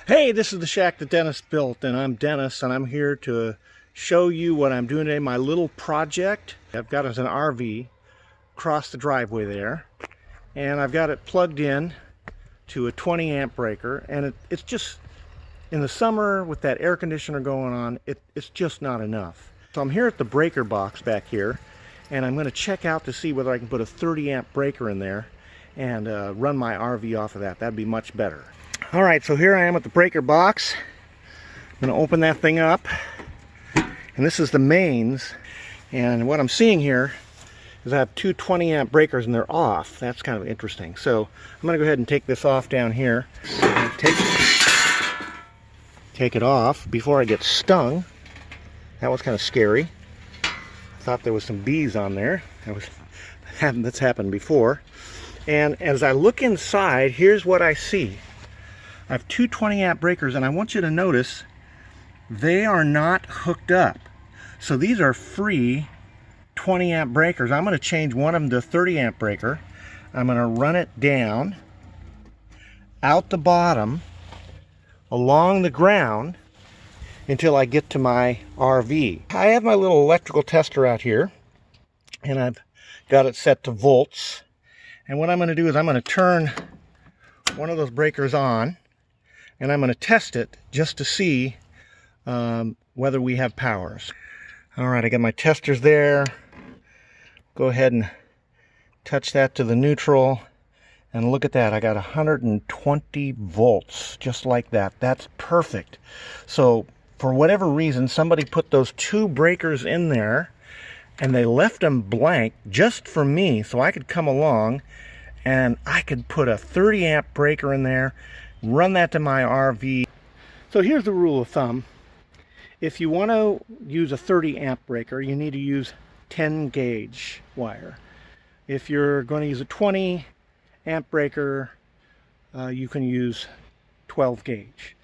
Hey, this is the shack that Dennis built, and I'm Dennis, and I'm here to show you what I'm doing today, my little project. I've got as an RV across the driveway there, and I've got it plugged in to a 20 amp breaker, and it's just, in the summer with that air conditioner going on, it's just not enough. So I'm here at the breaker box back here, and I'm going to check out to see whether I can put a 30 amp breaker in there and run my RV off of that. That'd be much better. Alright, so here I am at the breaker box. I'm going to open that thing up, and this is the mains, and what I'm seeing here is I have two 20 amp breakers and they're off. That's kind of interesting. So I'm going to go ahead and take this off down here. Take it off before I get stung. That was kind of scary. I thought there was some bees on there. That's happened before. And as I look inside, here's what I see. I have two 20 amp breakers, and I want you to notice they are not hooked up. So these are free 20 amp breakers. I'm going to change one of them to a 30 amp breaker. I'm going to run it down out the bottom along the ground until I get to my RV. I have my little electrical tester out here, and I've got it set to volts. And what I'm going to do is I'm going to turn one of those breakers on, and I'm going to test it just to see whether we have powers. All right, I got my testers there. Go ahead and touch that to the neutral, and look at that. I got 120 volts, just like that. That's perfect. So for whatever reason, somebody put those two breakers in there, and they left them blank just for me, so I could come along and I could put a 30 amp breaker in there, run that to my RV. So here's the rule of thumb. If you want to use a 30 amp breaker, you need to use 10 gauge wire. If you're going to use a 20 amp breaker, you can use 12 gauge.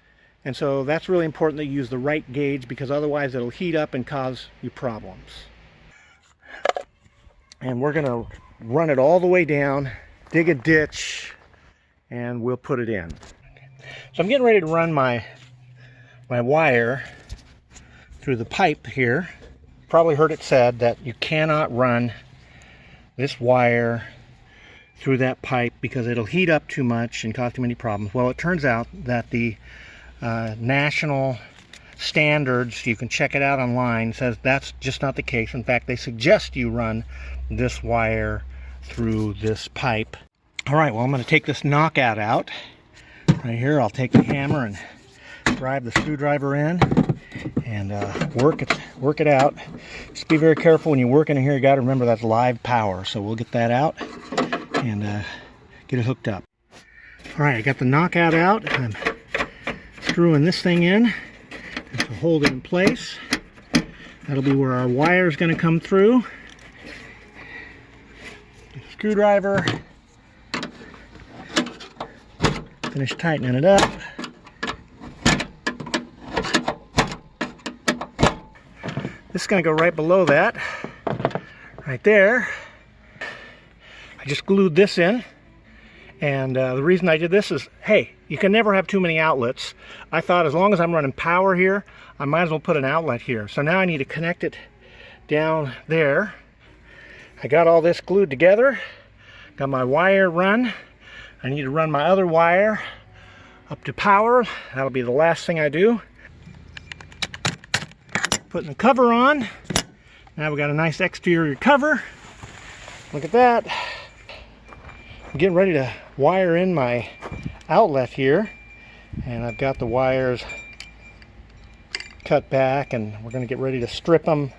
And so that's really important that you use the right gauge, because otherwise it'll heat up and cause you problems. And we're going to run it all the way down, dig a ditch, and we'll put it in. So I'm getting ready to run my wire through the pipe here. Probably heard it said that you cannot run this wire through that pipe because it'll heat up too much and cause too many problems. Well, it turns out that the national standards, you can check it out online, says that's just not the case. In fact, they suggest you run this wire through this pipe. All right, well, I'm going to take this knockout out. Right here, I'll take the hammer and drive the screwdriver in and work it out. Just be very careful when you work in here. You got to remember that's live power. So we'll get that out and get it hooked up. All right, I got the knockout out. I'm screwing this thing in to hold it in place. That'll be where our wire is going to come through. Screwdriver. Finish tightening it up. This is going to go right below that, right there. I just glued this in, and the reason I did this is, hey, you can never have too many outlets. I thought as long as I'm running power here, I might as well put an outlet here. So now I need to connect it down there. I got all this glued together, got my wire run. I need to run my other wire up to power. That'll be the last thing I do. Putting the cover on. Now we got a nice exterior cover. Look at that. I'm getting ready to wire in my outlet here, and I've got the wires cut back, and we're going to get ready to strip them,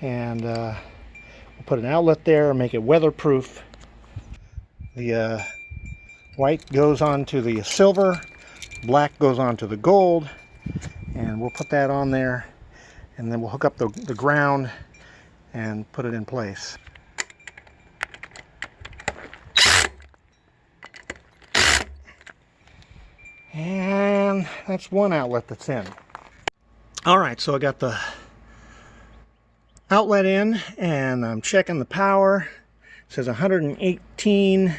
and we'll put an outlet there, make it weatherproof. The white goes on to the silver, black goes on to the gold, and we'll put that on there, and then we'll hook up the ground and put it in place. And that's one outlet that's in. Alright, so I got the outlet in, and I'm checking the power. It says 118.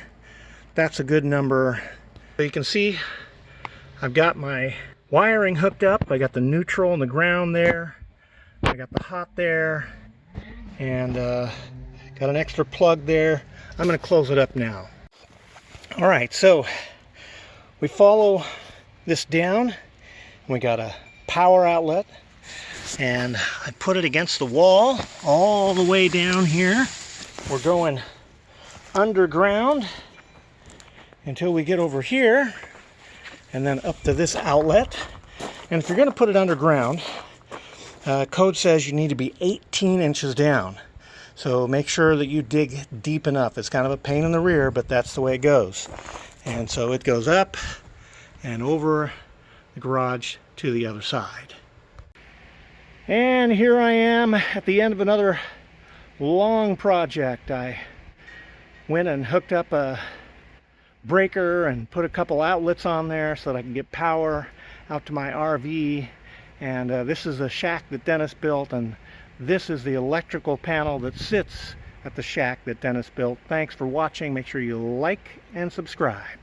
That's a good number. So you can see I've got my wiring hooked up. I got the neutral and the ground there. I got the hot there. And got an extra plug there. I'm going to close it up now. Alright, so we follow this down. We got a power outlet. And I put it against the wall all the way down here. We're going underground until we get over here and then up to this outlet. And if you're going to put it underground, code says you need to be 18 inches down. So make sure that you dig deep enough. It's kind of a pain in the rear, but that's the way it goes. And so it goes up and over the garage to the other side. And here I am at the end of another long project. I went and hooked up a breaker and put a couple outlets on there so that I can get power out to my RV. And this is a shack that Dennis built, and this is the electrical panel that sits at the shack that Dennis built. Thanks for watching. Make sure you like and subscribe.